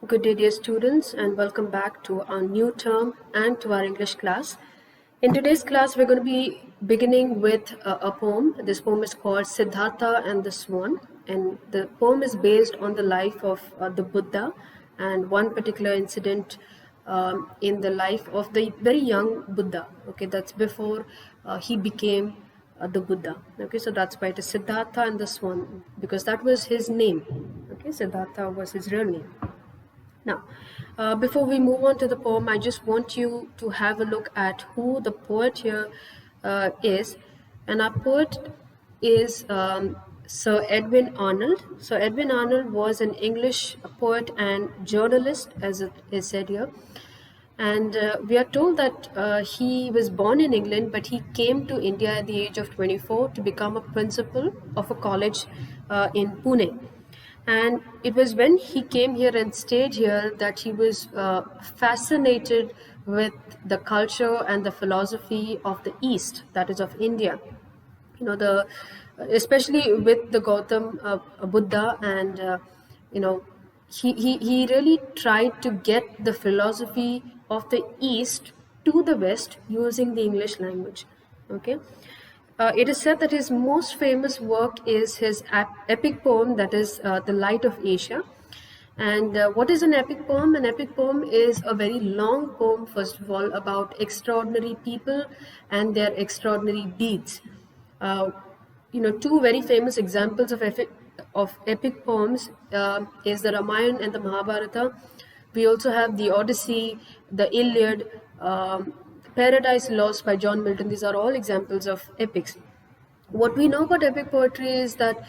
Good day, dear students, and welcome back to our new term and to our English class. In today's class, we're going to be beginning with a poem. This poem is called Siddhartha and the Swan, and the poem is based on the life of the Buddha and one particular incident in the life of the very young Buddha. Okay, that's before he became the Buddha. Okay, so that's why it is Siddhartha and the Swan, because that was his name. Okay, Siddhartha was his real name. Now, before we move on to the poem, I just want you to have a look at who the poet here is. And our poet is Sir Edwin Arnold. Sir Edwin Arnold was an English poet and journalist, as it is said here. And we are told that he was born in England, but he came to India at the age of 24 to become a principal of a college in Pune. And it was when he came here and stayed here that he was fascinated with the culture and the philosophy of the East, that is of India. You know, especially with the Gautam Buddha, and he really tried to get the philosophy of the East to the West using the English language. Okay. It is said that his most famous work is his epic poem, that is The Light of Asia. And what is an epic poem? An epic poem is a very long poem, first of all, about extraordinary people and their extraordinary deeds. Two very famous examples of epic poems is the Ramayana and the Mahabharata. We also have the Odyssey, the Iliad, Paradise Lost by John Milton. These are all examples of epics. What we know about epic poetry is that,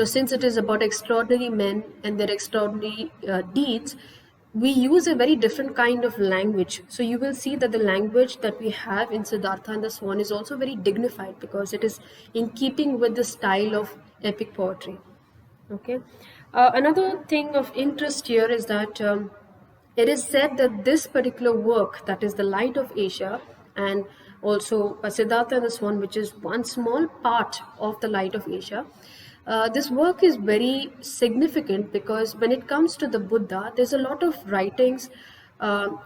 since it is about extraordinary men and their extraordinary deeds, we use a very different kind of language. So you will see that the language that we have in Siddhartha and the Swan is also very dignified, because it is in keeping with the style of epic poetry. Okay. Another thing of interest here is that it is said that this particular work, that is The Light of Asia, and also Siddhartha and the Swan, which is one small part of The Light of Asia, this work is very significant because when it comes to the Buddha, there's a lot of writings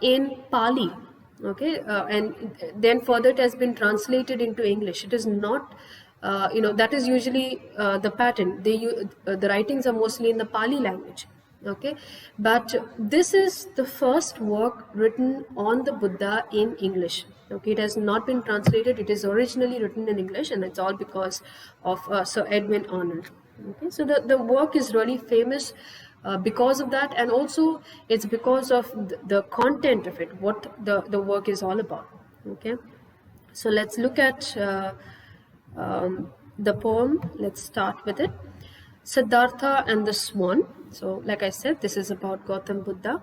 in Pali. Okay, and then further it has been translated into English. It is not, that is usually the pattern. The writings are mostly in the Pali language. Okay, but this is the first work written on the Buddha in English. Okay, it has not been translated. It is originally written in English, and it's all because of Sir Edwin Arnold. Okay, so the work is really famous because of that, and also it's because of the content of it, what the work is all about. Okay, so let's look at the poem. Let's start with it. Siddhartha and the Swan. So, like I said, this is about Gautam Buddha.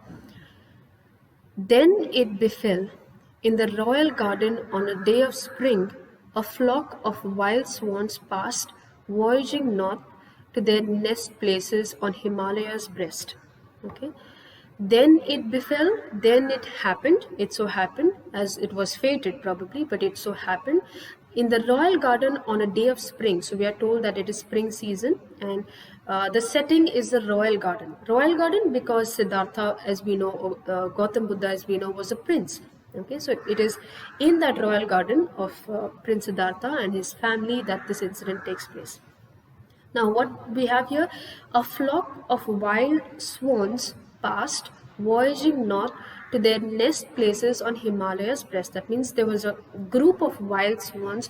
Then it befell, in the royal garden on a day of spring, a flock of wild swans passed, voyaging north to their nest places on Himalaya's breast. Okay. Then it befell, then it happened, it so happened, as it was fated probably, but it so happened, in the royal garden on a day of spring. So we are told that it is spring season, and the setting is the royal garden. Royal garden because Siddhartha, as we know, Gautam Buddha, as we know, was a prince. Okay, so it is in that royal garden of Prince Siddhartha and his family that this incident takes place. Now, what we have here, a flock of wild swans passed, voyaging north to their nest places on Himalaya's breast. That means there was a group of wild swans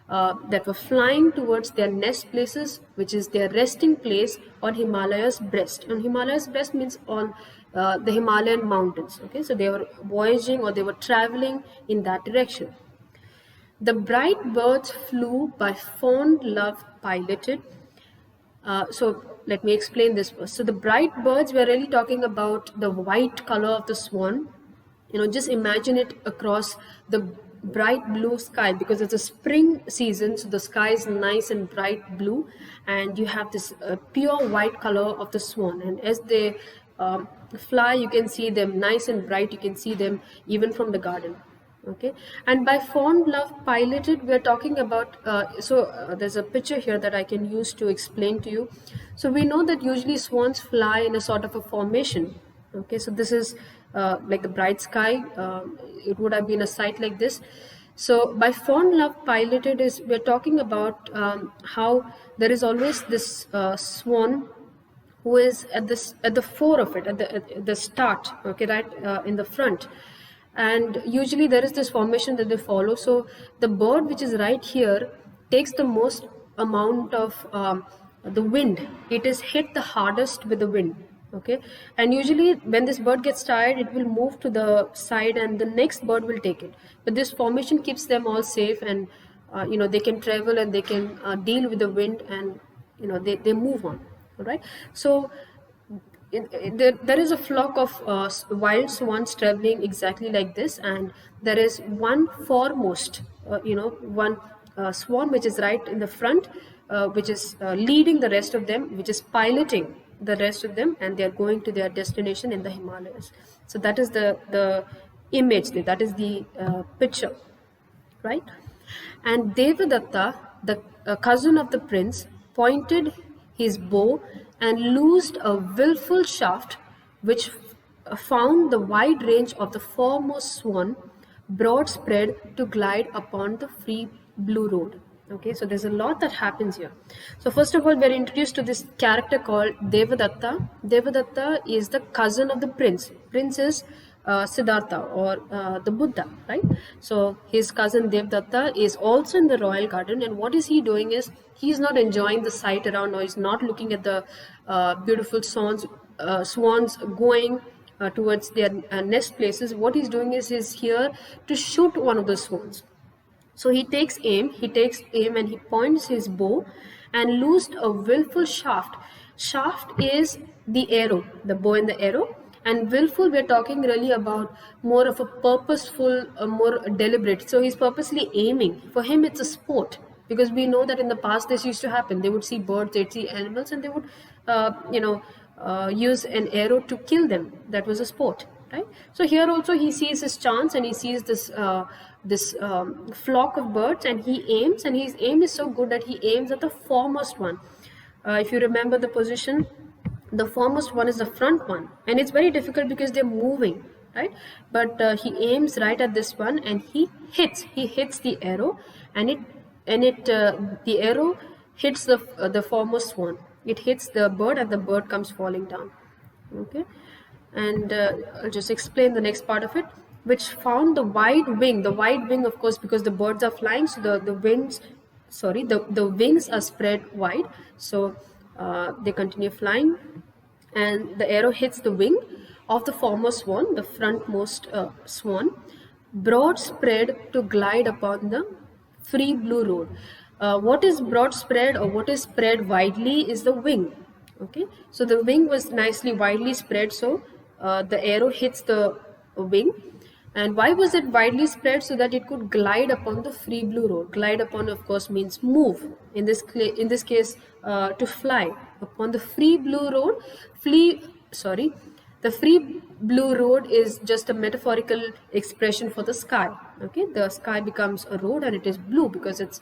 that were flying towards their nest places, which is their resting place on Himalaya's breast. And Himalaya's breast means on the Himalayan mountains. Okay, so they were voyaging, or they were traveling in that direction. The bright birds flew by fond love piloted. So let me explain this first. So the bright birds, we're really talking about the white color of the swan. Just imagine it across the bright blue sky, because it's a spring season, so the sky is nice and bright blue, and you have this pure white color of the swan. And as they fly, you can see them nice and bright. You can see them even from the garden. Okay, and by fond love piloted, we are talking about there's a picture here that I can use to explain to you. So we know that usually swans fly in a sort of a formation. Okay, so this is like the bright sky. It would have been a sight like this. So by fond love piloted is we're talking about how there is always this swan who is at this at the fore of it, at the start, okay, right in the front. And usually there is this formation that they follow. So the bird which is right here takes the most amount of the wind. It is hit the hardest with the wind. Okay, and usually when this bird gets tired, it will move to the side and the next bird will take it. But this formation keeps them all safe, and they can travel and they can deal with the wind, and they move on. All right. So there is a flock of wild swans traveling exactly like this, and there is one foremost, one swan which is right in the front, which is leading the rest of them, which is piloting the rest of them, and they are going to their destination in the Himalayas. So that is the image, that is the picture, right? And Devadatta, the cousin of the prince, pointed his bow and loosed a willful shaft which found the wide range of the foremost swan broad spread to glide upon the free blue road. Okay, so there's a lot that happens here. So first of all, we're introduced to this character called Devadatta. Devadatta is the cousin of the prince. Prince is Siddhartha, or the Buddha, right? So his cousin Devdatta is also in the royal garden, and what is he doing is he's not enjoying the sight around, or he's not looking at the beautiful swans going towards their nest places. What he's doing is he's here to shoot one of the swans. So he takes aim and he points his bow and loosed a willful shaft. Shaft is the arrow, the bow and the arrow. And willful, we're talking really about more of a purposeful, more deliberate. So he's purposely aiming. For him, it's a sport, because we know that in the past this used to happen. They would see birds, they'd see animals, and they would, use an arrow to kill them. That was a sport, right? So here also he sees his chance, and he sees this flock of birds, and he aims, and his aim is so good that he aims at the foremost one. If you remember the position, the foremost one is the front one, and it's very difficult because they're moving, right? But he aims right at this one, and he hits the arrow, and the arrow hits the foremost one. It hits the bird, and the bird comes falling down. Okay, and I'll just explain the next part of it, which found the wide wing, of course, because the birds are flying, so the wings are spread wide. So they continue flying, and the arrow hits the wing of the foremost swan, the frontmost swan, broad spread to glide upon the free blue road. What is broad spread, or what is spread widely, is the wing. Okay, so the wing was nicely widely spread, so the arrow hits the wing. And why was it widely spread? So that it could glide upon the free blue road. Glide upon, of course, means move. In this case, to fly upon the free blue road. The free blue road is just a metaphorical expression for the sky. Okay, the sky becomes a road, and it is blue because it's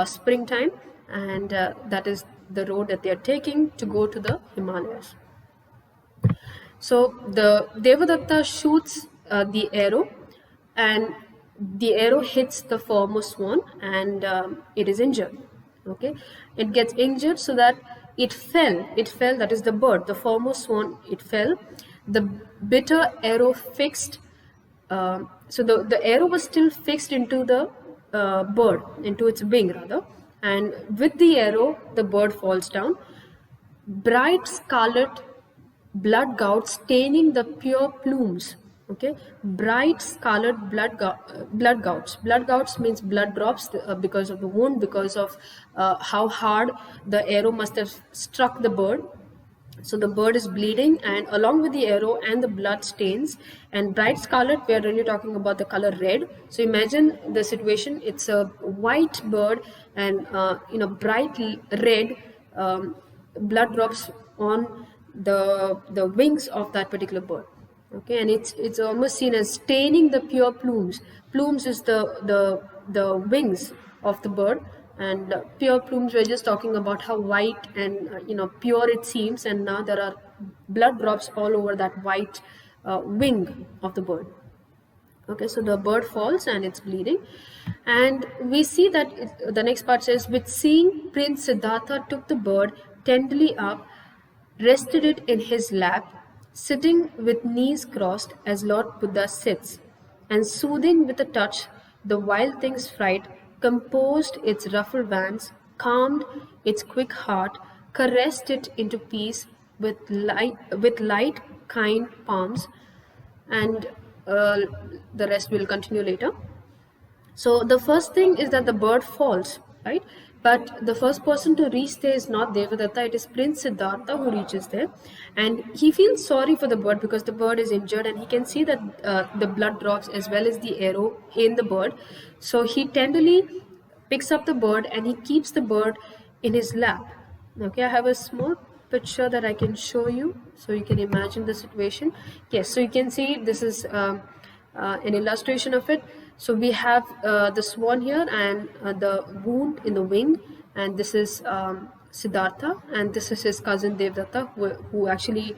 springtime, and that is the road that they are taking to go to the Himalayas. So the Devadatta shoots the arrow, and the arrow hits the foremost one, and it is injured. Okay, it gets injured so that it fell. That is the bird, the foremost one. It fell. The bitter arrow fixed. So the arrow was still fixed into the bird, into its wing rather, and with the arrow, the bird falls down. Bright scarlet blood gouts staining the pure plumes. Okay, bright scarlet blood gouts. Blood gouts means blood drops because of the wound, because of how hard the arrow must have struck the bird. So the bird is bleeding, and along with the arrow and the blood stains. And bright scarlet, we are really talking about the color red. So imagine the situation. It's a white bird, and bright red blood drops on the wings of that particular bird. Okay, and it's almost seen as staining the pure plumes. Plumes is the wings of the bird, and pure plumes, we're just talking about how white and pure it seems, and now there are blood drops all over that white wing of the bird. Okay, so the bird falls and it's bleeding, and we see that the next part says, with seeing, Prince Siddhartha took the bird tenderly up, rested it in his lap, sitting with knees crossed as Lord Buddha sits, and soothing with a touch the wild thing's fright, composed its ruffled vans, calmed its quick heart, caressed it into peace with light, kind palms, and uh, the rest will continue later. So the first thing is that the bird falls, right? But the first person to reach there is not Devadatta, it is Prince Siddhartha who reaches there. And he feels sorry for the bird because the bird is injured, and he can see that the blood drops as well as the arrow in the bird. So he tenderly picks up the bird and he keeps the bird in his lap. Okay, I have a small picture that I can show you so you can imagine the situation. Yes, so you can see this is an illustration of it. So we have the swan here and the wound in the wing, and this is Siddhartha, and this is his cousin Devdatta who actually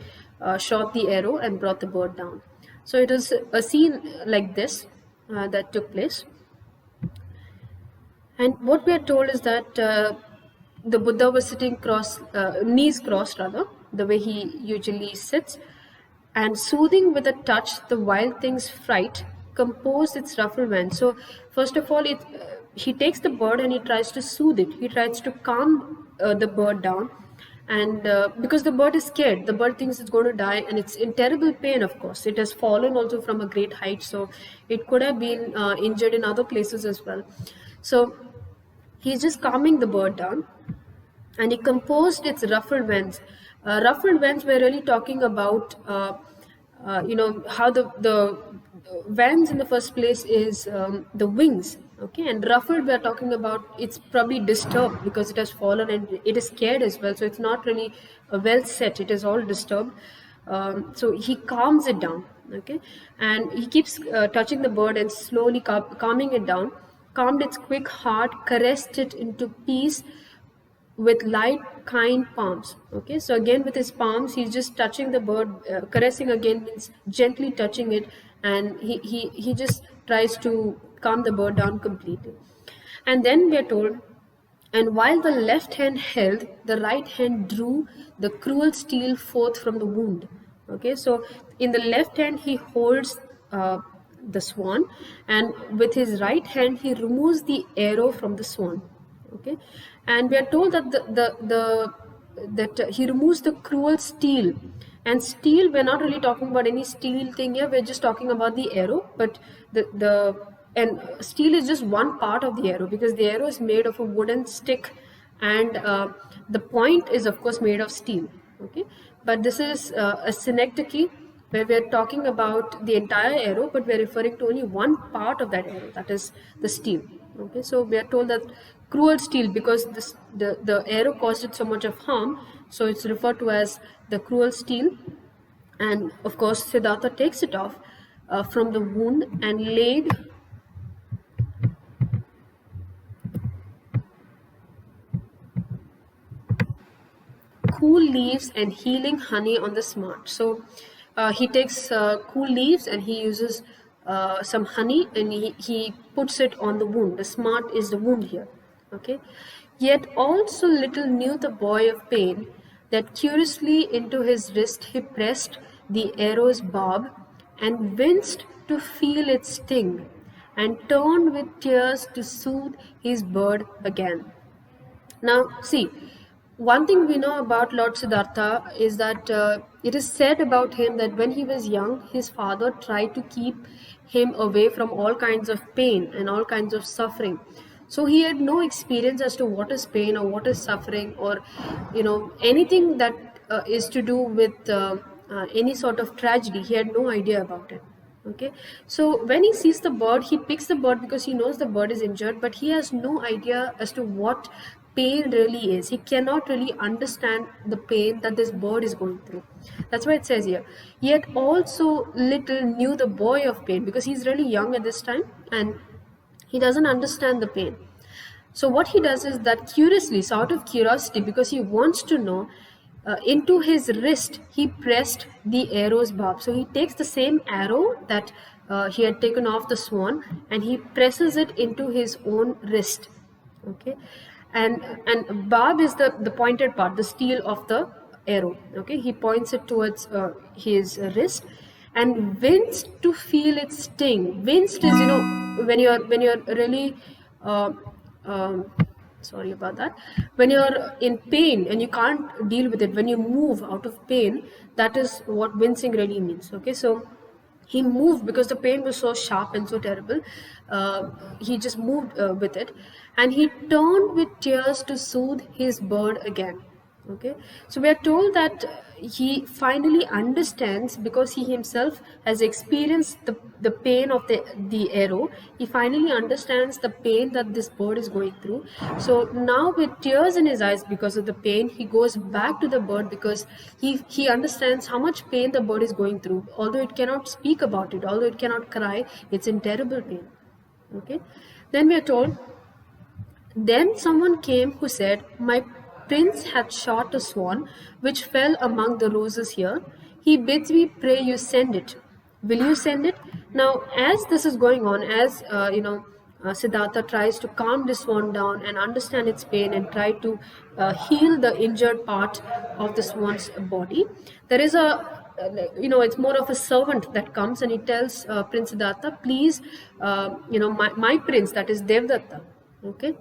shot the arrow and brought the bird down. So it is a scene like this that took place. And what we are told is that the Buddha was sitting knees crossed rather, the way he usually sits, and soothing with a touch the wild thing's fright, composed its ruffled vans. So first of all, he takes the bird and he tries to soothe it. He tries to calm the bird down, and because the bird is scared, the bird thinks it's going to die, and it's in terrible pain. Of course, it has fallen also from a great height, so it could have been injured in other places as well. So he's just calming the bird down, and he composed its ruffled vents. Ruffled vents, we're really talking about, how the vents in the first place is the wings. Okay, and ruffled, we're talking about it's probably disturbed because it has fallen and it is scared as well. So it's not really well set, it is all disturbed. So he calms it down. Okay, and he keeps touching the bird and slowly calming it down, calmed its quick heart, caressed it into peace with light, kind palms. Okay, so again with his palms, he's just touching the bird. Caressing again means gently touching it, and he just tries to calm the bird down completely. And then we are told, and while the left hand held, the right hand drew the cruel steel forth from the wound. Okay, so in the left hand he holds the swan, and with his right hand he removes the arrow from the swan. Okay, and we are told that that he removes the cruel steel. And steel, we're not really talking about any steel thing here, we're just talking about the arrow. But the and steel is just one part of the arrow, because the arrow is made of a wooden stick, and the point is of course made of steel. Okay, but this is a synecdoche where we're talking about the entire arrow, but we're referring to only one part of that arrow, that is the steel. Okay, so we are told that cruel steel, because the arrow caused it so much of harm, so it's referred to as the cruel steel. And of course Siddhartha takes it off from the wound and laid cool leaves and healing honey on the smart. So he takes cool leaves and he uses some honey, and he puts it on the wound. The smart is the wound here. Okay, yet also little knew the boy of pain that curiously into his wrist he pressed the arrow's barb, and winced to feel its sting, and turned with tears to soothe his bird again. Now, see, one thing we know about Lord Siddhartha is that it is said about him that when he was young, his father tried to keep him away from all kinds of pain and all kinds of suffering. So he had no experience as to what is pain or what is suffering, or anything that is to do with any sort of tragedy. He had no idea about it. Okay, so when he sees the bird, he picks the bird because he knows the bird is injured, but he has no idea as to what pain really is. He cannot really understand the pain that this bird is going through. That's why it says here, yet also little knew the boy of pain, because he's really young at this time and he doesn't understand the pain. So what he does is that curiously, so out of curiosity, because he wants to know, into his wrist he pressed the arrow's barb. So he takes the same arrow that he had taken off the swan, and he presses it into his own wrist. Okay, and barb is the pointed part, the steel of the arrow. Okay, he points it towards his wrist, and winced to feel its sting. Winced is, when you're really uh, um, sorry about that, when you're in pain and you can't deal with it, when you move out of pain, that is what wincing really means. Okay, so he moved because the pain was so sharp and so terrible. He just moved with it, and he turned with tears to soothe his bird again. Okay, so we are told that he finally understands, because he himself has experienced the pain of the arrow. He finally understands the pain that this bird is going through. So now, with tears in his eyes because of the pain, he goes back to the bird, because he understands how much pain the bird is going through. Although it cannot speak about it, although it cannot cry, it's in terrible pain. Okay, then we are told, then someone came who said, my prince hath shot a swan, which fell among the roses here. He bids me pray you send it. Will you send it? Now, as this is going on, as Siddhartha tries to calm the swan down and understand its pain and try to heal the injured part of the swan's body, there is it's more of a servant that comes, and he tells Prince Siddhartha, please, my prince, that is Devdatta, okay,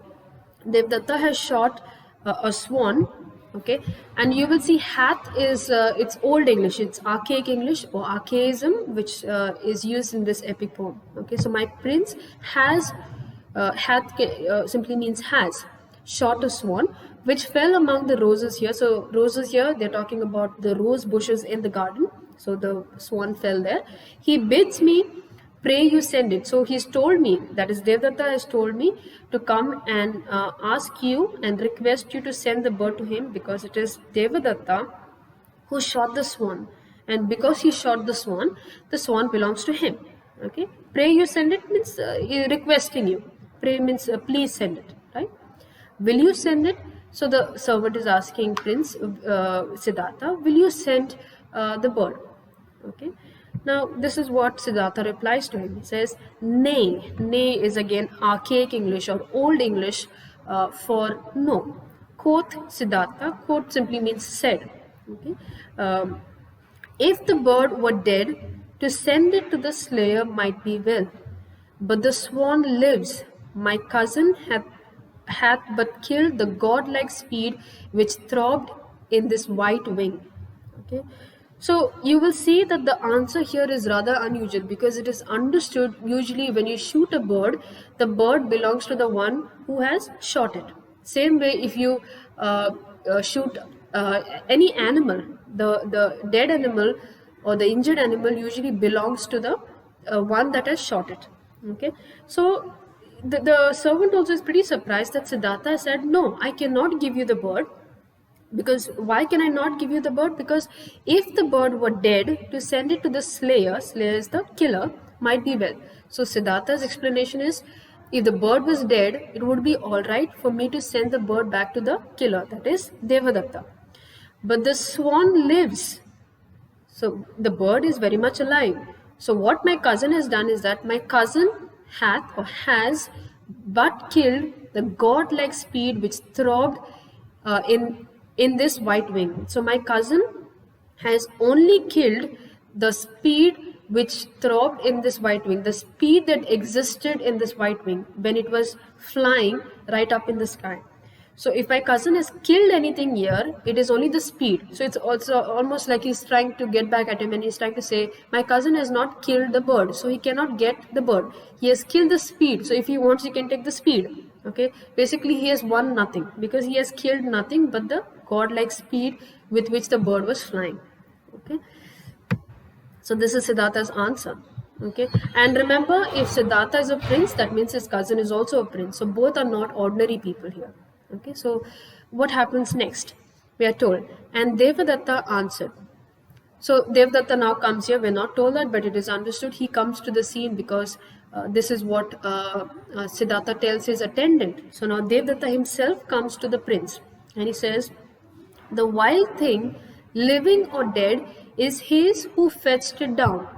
Devdatta has shot a swan. Okay, and you will see hath is it's old English, it's archaic English or archaism, which is used in this epic poem. Okay, so my prince has hath simply means has shot a swan, which fell among the roses here. So roses here, they're talking about the rose bushes in the garden. So the swan fell there. He bids me pray you send it. So he's told me, that is Devdatta has told me to come and ask you and request you to send the bird to him, because it is Devadatta who shot the swan, and because he shot the swan belongs to him. Okay, pray you send it means requesting you. Pray means please send it, right? Will you send it? So the servant is asking Prince Siddhartha, will you send the bird? Okay, now this is what Siddhartha replies to him. He says, nay. Nay is again archaic English or old English for no. Quoth Siddhartha. Quoth simply means said. Okay, if the bird were dead, to send it to the slayer might be well, but the swan lives. My cousin hath but killed the godlike speed which throbbed in this white wing. Okay, so you will see that the answer here is rather unusual, because it is understood usually when you shoot a bird, the bird belongs to the one who has shot it. Same way, if you shoot any animal, the dead animal or the injured animal usually belongs to the one that has shot it. Okay, so the servant also is pretty surprised that Siddhartha said, no, I cannot give you the bird. Because why can I not give you the bird? Because if the bird were dead, to send it to the slayer is the killer, might be well. So Siddhartha's explanation is, if the bird was dead, it would be all right for me to send the bird back to the killer, that is Devadatta. But the swan lives. So the bird is very much alive. So what my cousin has done is that my cousin hath or has but killed the godlike speed which throbbed in this white wing. So my cousin has only killed the speed which throbbed in this white wing, the speed that existed in this white wing when it was flying right up in the sky. So if my cousin has killed anything here, it is only the speed. So it's also almost like he's trying to get back at him, and he's trying to say, my cousin has not killed the bird, so he cannot get the bird. He has killed the speed, so if he wants, he can take the speed. Okay, basically he has won nothing, because he has killed nothing but the godlike speed with which the bird was flying. Okay, so this is Siddhartha's answer. Okay, and remember, if Siddhartha is a prince, that means his cousin is also a prince. So both are not ordinary people here. Okay, so what happens next? We are told, and Devadatta answered. So Devdatta now comes here. We're not told that, but it is understood. He comes to the scene because this is what Siddhartha tells his attendant. So now Devdatta himself comes to the prince, and he says, the wild thing living or dead, is his who fetched it down.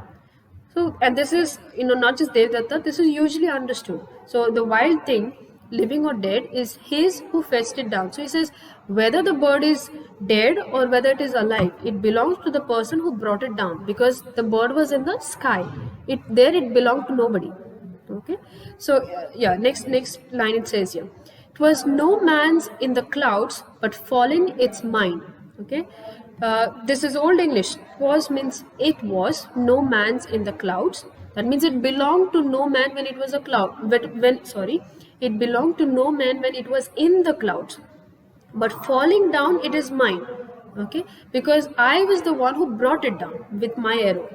So, and this is, not just Devdatta, this is usually understood. So, the wild thing, living or dead, is his who fetched it down. So, he says, whether the bird is dead or whether it is alive, it belongs to the person who brought it down, because the bird was in the sky. It belonged to nobody. Okay. So, yeah, next line it says here, "'Twas no man's in the clouds, but fallen its mine." Okay. This is Old English. Was means it was no man's in the clouds. That means it belonged to no man when it was a cloud. It belonged to no man when it was in the clouds. But falling down, it is mine. Okay, because I was the one who brought it down with my arrow.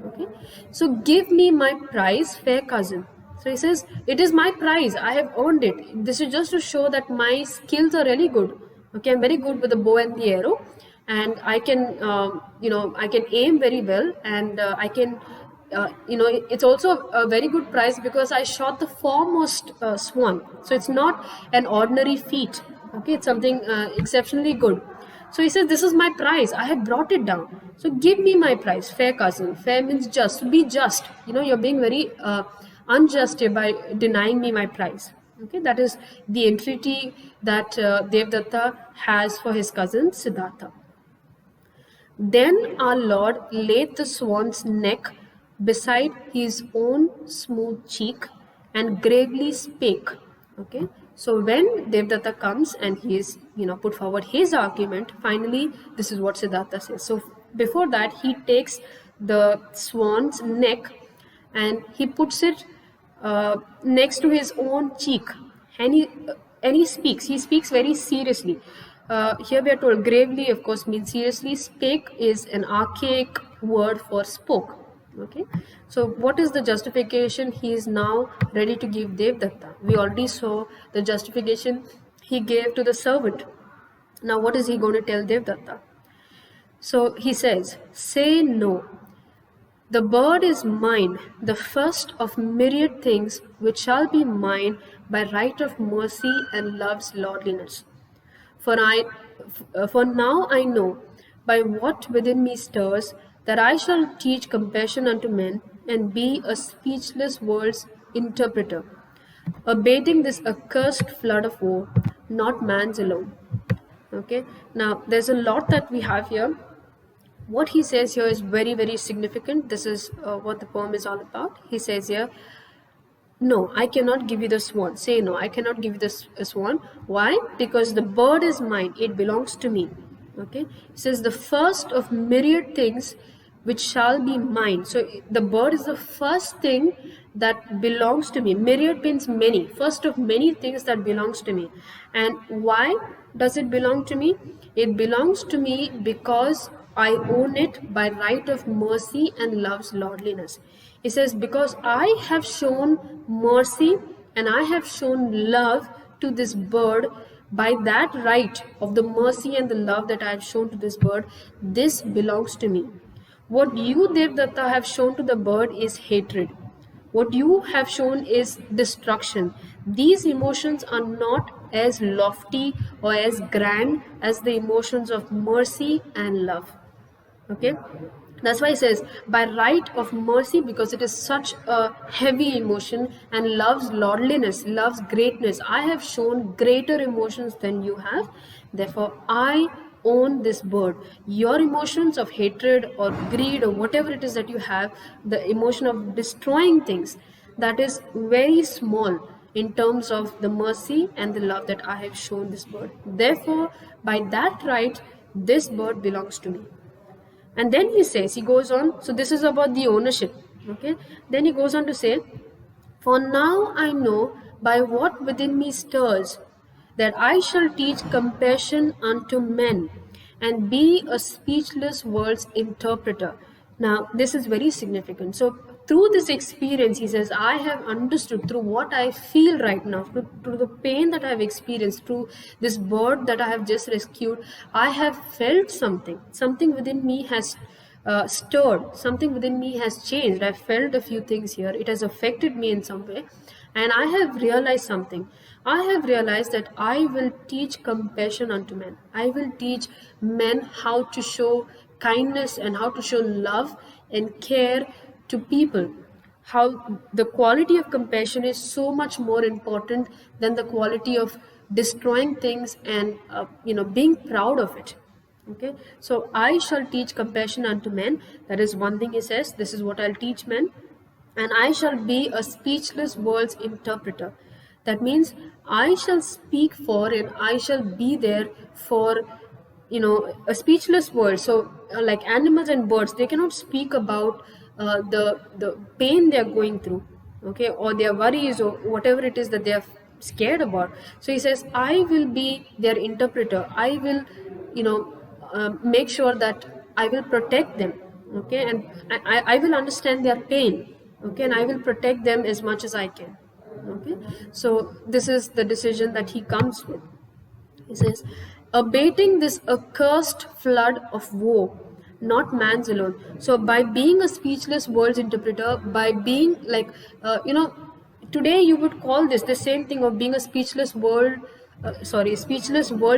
Okay, so give me my prize, fair cousin. So he says, it is my prize, I have earned it. This is just to show that my skills are really good. Okay, I'm very good with the bow and the arrow, and I can I can aim very well, and I can it's also a very good prize because I shot the foremost swan. So it's not an ordinary feat. Okay, it's something exceptionally good. So he says, this is my prize, I have brought it down, so give me my prize, fair cousin. Fair means just, be just. You're being very unjust here by denying me my prize. Okay, that is the entreaty that Devdatta has for his cousin Siddhartha. Then our Lord laid the swan's neck beside his own smooth cheek and gravely spake. Okay, so when Devdatta comes and he is, put forward his argument, finally, this is what Siddhartha says. So before that, he takes the swan's neck and he puts it next to his own cheek, and he speaks. He speaks very seriously. Here we are told gravely, of course, means seriously. Spake is an archaic word for spoke. Okay, so what is the justification he is now ready to give Devdatta? We already saw the justification he gave to the servant. Now what is he going to tell Devdatta? So he says, say no. The bird is mine, the first of myriad things which shall be mine by right of mercy and love's lordliness. For now I know, by what within me stirs, that I shall teach compassion unto men, and be a speechless world's interpreter, abating this accursed flood of woe, not man's alone. Okay, now there's a lot that we have here. What he says here is very, very significant. This is what the poem is all about. He says here, no, I cannot give you the swan. Say no, I cannot give you the swan. Why? Because the bird is mine. It belongs to me. Okay. It says the first of myriad things which shall be mine. So the bird is the first thing that belongs to me. Myriad means many. First of many things that belongs to me. And why does it belong to me? It belongs to me because I own it by right of mercy and love's lordliness. He says, because I have shown mercy and I have shown love to this bird, by that right of the mercy and the love that I have shown to this bird, this belongs to me. What you, Devdatta, have shown to the bird is hatred. What you have shown is destruction. These emotions are not as lofty or as grand as the emotions of mercy and love. Okay, that's why he says by right of mercy, because it is such a heavy emotion, and love's lordliness, love's greatness, I have shown greater emotions than you have, therefore I own this bird. Your emotions of hatred or greed or whatever it is that you have, the emotion of destroying things, that is very small in terms of the mercy and the love that I have shown this bird. Therefore, by that right, this bird belongs to me. And then he says, he goes on, so this is about the ownership. Okay, then he goes on to say, for now I know by what within me stirs, that I shall teach compassion unto men, and be a speechless world's interpreter. Now this is very significant. So through this experience, he says, I have understood through what I feel right now, through the pain that I have experienced, through this bird that I have just rescued, I have felt something within me has stirred. Something within me has changed. I felt a few things here. It has affected me in some way. And I have realized something. I have realized that I will teach compassion unto men. I will teach men how to show kindness and how to show love and care to people. How the quality of compassion is so much more important than the quality of destroying things and being proud of it. Okay, so I shall teach compassion unto men. That is one thing he says. This is what I'll teach men. And I shall be a speechless world's interpreter. That means I shall speak for and I shall be there for, a speechless world. So, like animals and birds, they cannot speak about the pain they are going through, okay, or their worries or whatever it is that they are scared about. So he says, I will be their interpreter. I will, make sure that I will protect them, okay, and I will understand their pain, okay, and I will protect them as much as I can, okay. So this is the decision that he comes with. He says, abating this accursed flood of woe, not man's alone. So, by being a speechless world's interpreter, by being like, today you would call this the same thing of being a speechless world's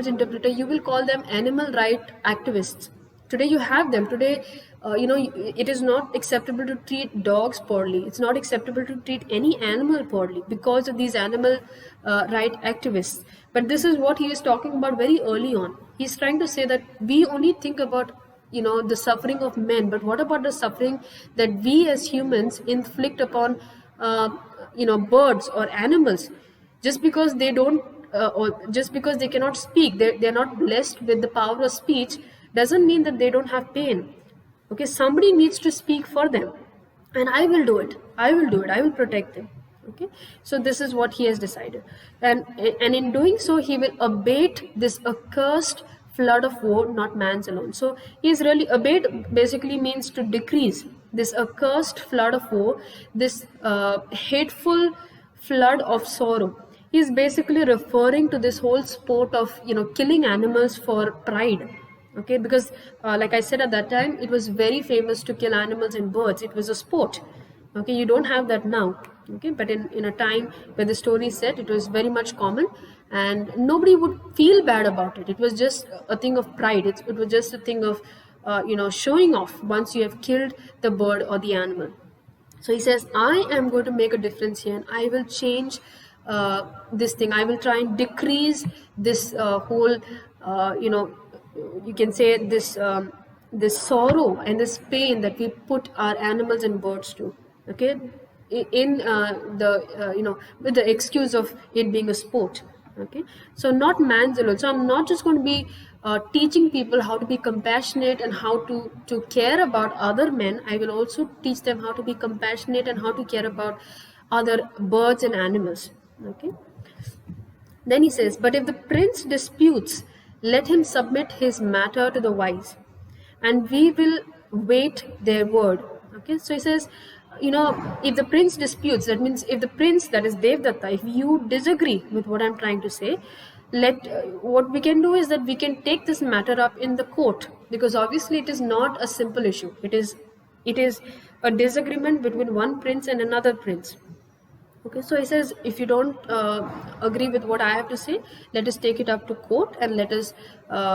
interpreter, you will call them animal right activists. Today you have them. Today, it is not acceptable to treat dogs poorly. It's not acceptable to treat any animal poorly because of these animal right activists. But this is what he is talking about very early on. He's trying to say that we only think about the suffering of men, but what about the suffering that we as humans inflict upon birds or animals, just because they don't or just because they cannot speak, they're not blessed with the power of speech, doesn't mean that they don't have pain. Okay, somebody needs to speak for them, and I will do it. I will protect them. Okay, so this is what he has decided, and in doing so he will abate this accursed flood of woe, not man's alone. So he is really, abate basically means to decrease this accursed flood of woe, this hateful flood of sorrow. He is basically referring to this whole sport of killing animals for pride. Okay, because like I said, at that time it was very famous to kill animals and birds. It was a sport. Okay, you don't have that now. Okay, but in a time where the story is set, it was very much common, and nobody would feel bad about it. It was just a thing of pride. It was just a thing of showing off once you have killed the bird or the animal. So he says, I am going to make a difference here, and I will change this thing. I will try and decrease this whole, you can say this sorrow and this pain that we put our animals and birds to. Okay, in with the excuse of it being a sport. Okay, so not man's alone. So I'm not just going to be teaching people how to be compassionate and how to care about other men. I will also teach them how to be compassionate and how to care about other birds and animals. Okay, then he says, but if the prince disputes, let him submit his matter to the wise, and we will wait their word. Okay, so he says, if the prince disputes, that means if the prince, that is Devdatta, if you disagree with what I'm trying to say, what we can do is that we can take this matter up in the court, because obviously it is not a simple issue. It is a disagreement between one prince and another prince. Okay, so he says, if you don't agree with what I have to say, let us take it up to court and let us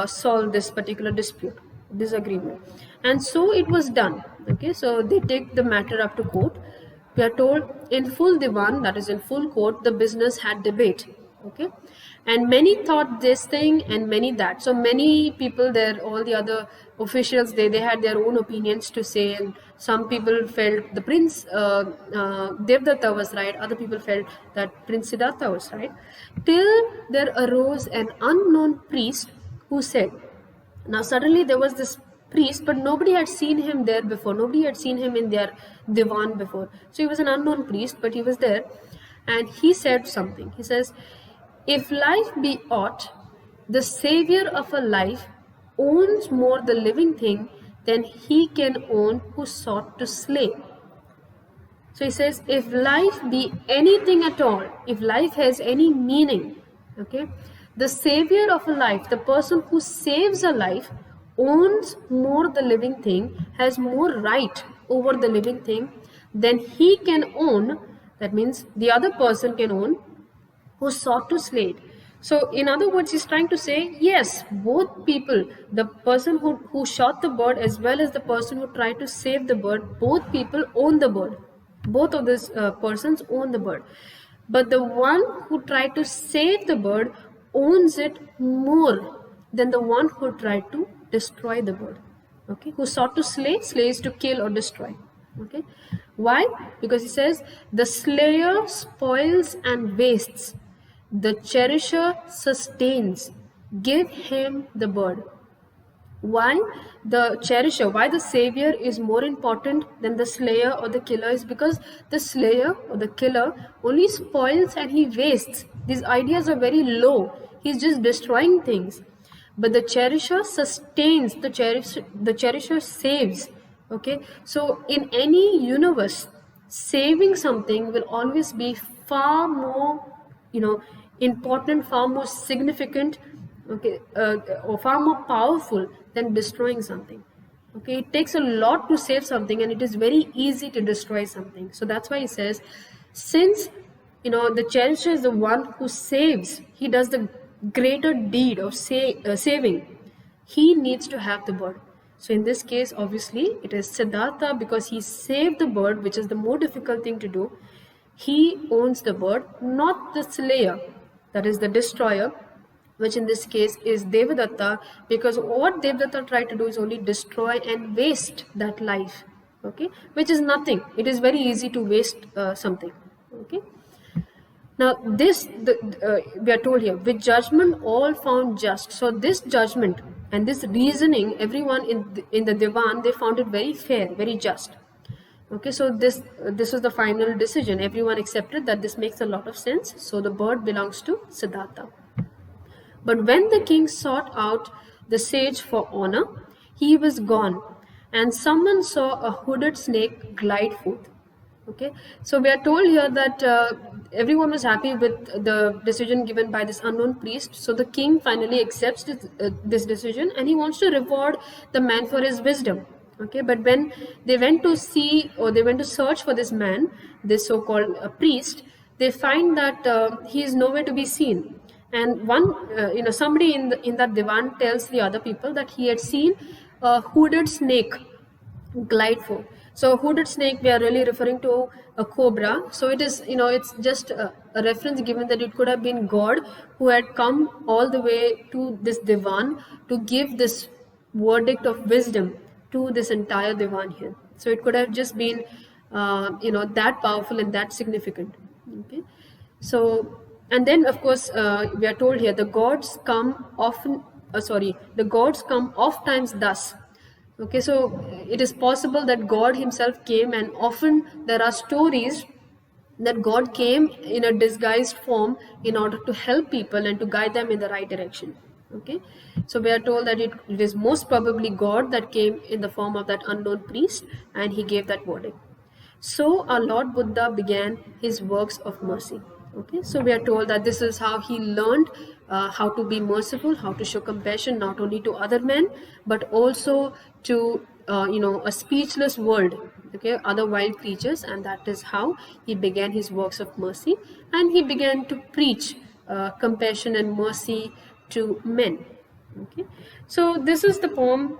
solve this particular disagreement. And so it was done. Okay, so they take the matter up to court. We are told, in full divan, that is in full court, the business had debate. Okay, and many thought this thing and many that. So many people there, all the other officials, they had their own opinions to say, and some people felt the prince Devdatta was right, other people felt that Prince Siddhartha was right, till there arose an unknown priest who said, now suddenly there was this priest, but nobody had seen him there before, nobody had seen him in their divan before. So he was an unknown priest, but he was there, and he said something. He says, if life be aught, the savior of a life owns more the living thing than he can own who sought to slay. So he says, if life be anything at all, if life has any meaning, okay, the savior of a life, the person who saves a life, owns more the living thing, has more right over the living thing than he can own, that means the other person can own, who sought to slay it. So, in other words, he's trying to say, yes, both people, the person who shot the bird as well as the person who tried to save the bird, both people own the bird. Both of these persons own the bird. But the one who tried to save the bird owns it more than the one who tried to destroy the bird. Okay, who sought to slay is to kill or destroy. Okay, why? Because he says the slayer spoils and wastes, the cherisher sustains. Give him the bird. Why the cherisher, why the savior is more important than the slayer or the killer is because the slayer or the killer only spoils and he wastes. These ideas are very low. He's just destroying things. But the cherisher sustains, the cherisher saves. Okay, so in any universe, saving something will always be far more, important, far more significant, okay, or far more powerful than destroying something. Okay, it takes a lot to save something and it is very easy to destroy something. So that's why he says, since the cherisher is the one who saves, he does the greater deed of saving, he needs to have the bird. So in this case, obviously it is Siddhartha, because he saved the bird, which is the more difficult thing to do. He owns the bird, not the slayer, that is the destroyer, which in this case is Devadatta, because what Devadatta tried to do is only destroy and waste that life, okay, which is nothing. It is very easy to waste something, okay. Now we are told here, with judgment all found just. So this judgment and this reasoning, everyone in the Divan, they found it very fair, very just. Okay, so this was the final decision. Everyone accepted that this makes a lot of sense. So the bird belongs to Siddhartha. But when the king sought out the sage for honor, he was gone, and someone saw a hooded snake glide forth. Okay, so we are told here that everyone was happy with the decision given by this unknown priest. So the king finally accepts this decision, and he wants to reward the man for his wisdom. Okay, but when they went to see, or they went to search for this man, this so-called priest, they find that he is nowhere to be seen. And somebody in that divan tells the other people that he had seen a hooded snake glide forth. So hooded snake, we are really referring to a cobra. So it is, it's just a reference given that it could have been God who had come all the way to this divan to give this verdict of wisdom to this entire divan here. So it could have just been, that powerful and that significant. Okay, so. And then, of course, we are told here, the gods come oft times thus. Okay, so it is possible that God himself came, and often there are stories that God came in a disguised form in order to help people and to guide them in the right direction. Okay, so we are told that it is most probably God that came in the form of that unknown priest, and he gave that verdict. So our Lord Buddha began his works of mercy. Okay, so we are told that this is how he learned how to be merciful, how to show compassion not only to other men but also to a speechless world, okay, other wild creatures, and that is how he began his works of mercy, and he began to preach compassion and mercy to men. Okay, so this is the poem,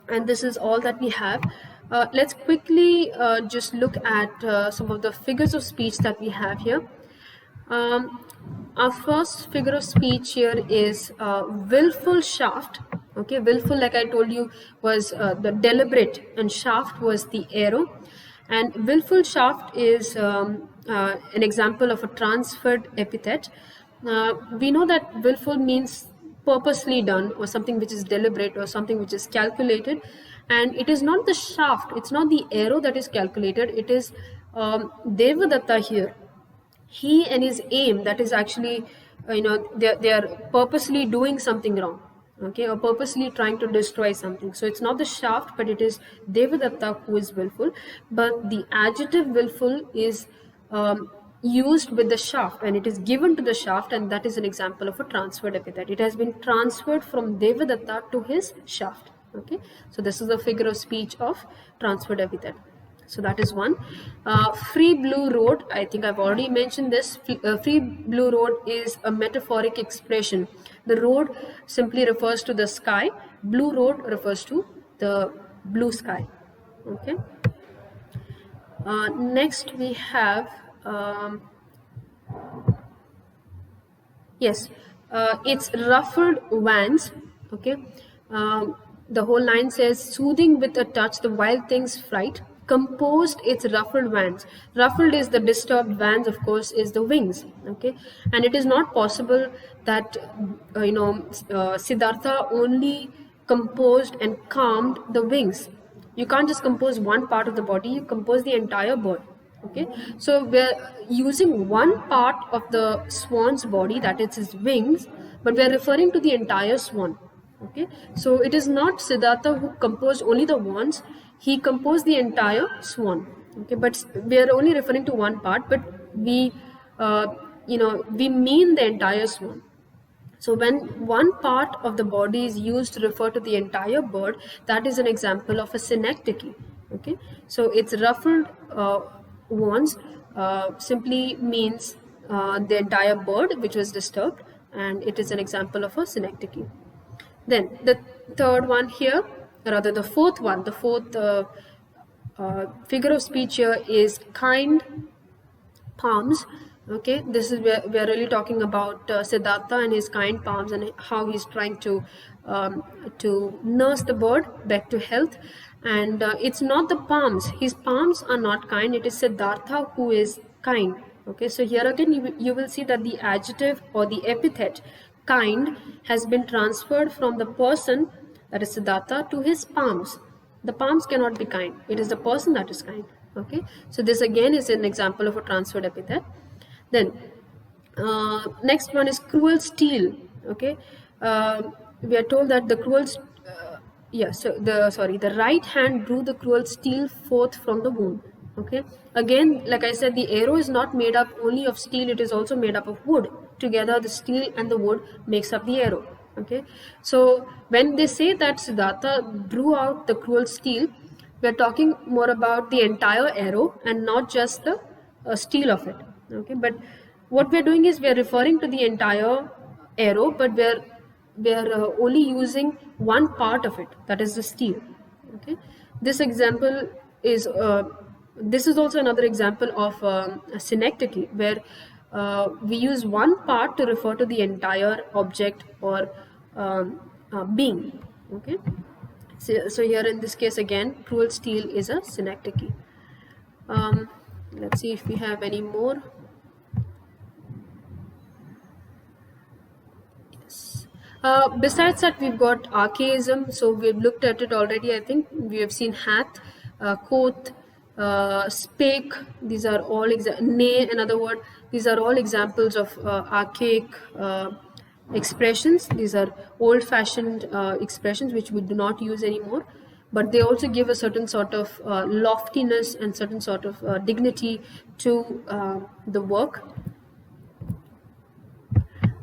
and this is all that we have. Let's quickly just look at some of the figures of speech that we have here. Our first figure of speech here is willful shaft. Okay, willful, like I told you, was the deliberate, and shaft was the arrow. And willful shaft is an example of a transferred epithet. We know that willful means purposely done, or something which is deliberate, or something which is calculated. And it is not the shaft, it's not the arrow that is calculated, it is Devadatta here. He and his aim, that is actually, they are purposely doing something wrong, okay, or purposely trying to destroy something. So it's not the shaft, but it is Devadatta who is willful. But the adjective willful is used with the shaft, and it is given to the shaft, and that is an example of a transferred epithet. It has been transferred from Devadatta to his shaft. Okay, so this is the figure of speech of transferred epithet. So that is one. Free blue road, I think I've already mentioned this. Free blue road is a metaphoric expression. The road simply refers to the sky. Blue road refers to the blue sky. Okay. Next we have, yes, it's ruffled vans. Okay. The whole line says, soothing with a touch the wild thing's fright. Composed, it's ruffled vans. Ruffled is the disturbed, vans, of course, is the wings. Okay. And it is not possible that, Siddhartha only composed and calmed the wings. You can't just compose one part of the body, you compose the entire bird. Okay, so we're using one part of the swan's body, that is his wings, but we're referring to the entire swan. Okay, so it is not Siddhartha who composed only the wands, he composed the entire swan. Okay, but we are only referring to one part, but we mean the entire swan. So when one part of the body is used to refer to the entire bird, that is an example of a synecdoche. Okay, so it's ruffled wands simply means the entire bird which was disturbed, and it is an example of a synecdoche. Then the third one here, rather the fourth one, the fourth figure of speech here is kind palms. Okay, this is where we are really talking about Siddhartha and his kind palms, and how he's trying to nurse the bird back to health. And it's not the palms, his palms are not kind, it is Siddhartha who is kind. Okay, so here again you will see that the adjective or the epithet kind has been transferred from the person, that is Siddhartha, to his palms. The palms cannot be kind, it is the person that is kind. Okay, so this again is an example of a transferred epithet. Then next one is cruel steel. Okay, we are told that the cruel the right hand drew the cruel steel forth from the wound. Okay, again, like I said, the arrow is not made up only of steel, it is also made up of wood. Together the steel and the wood makes up the arrow. Okay, so when they say that Siddhartha drew out the cruel steel, we are talking more about the entire arrow and not just the steel of it. Okay, but what we are doing is we are referring to the entire arrow, but we are only using one part of it, that is the steel. Okay, this example is this is also another example of a synecdoche, where we use one part to refer to the entire object or being. Okay, so here in this case again, cruel steel is a synecdoche. Let's see if we have any more. Yes. Besides that, we've got archaism. So we've looked at it already. I think we have seen hath, quoth, spake. These are all nay, another word. These are all examples of archaic expressions. These are old-fashioned expressions which we do not use anymore, but they also give a certain sort of loftiness and certain sort of dignity to the work.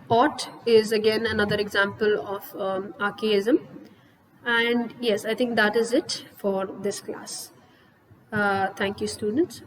Ought is again another example of archaism. And yes, I think that is it for this class. Thank you, students.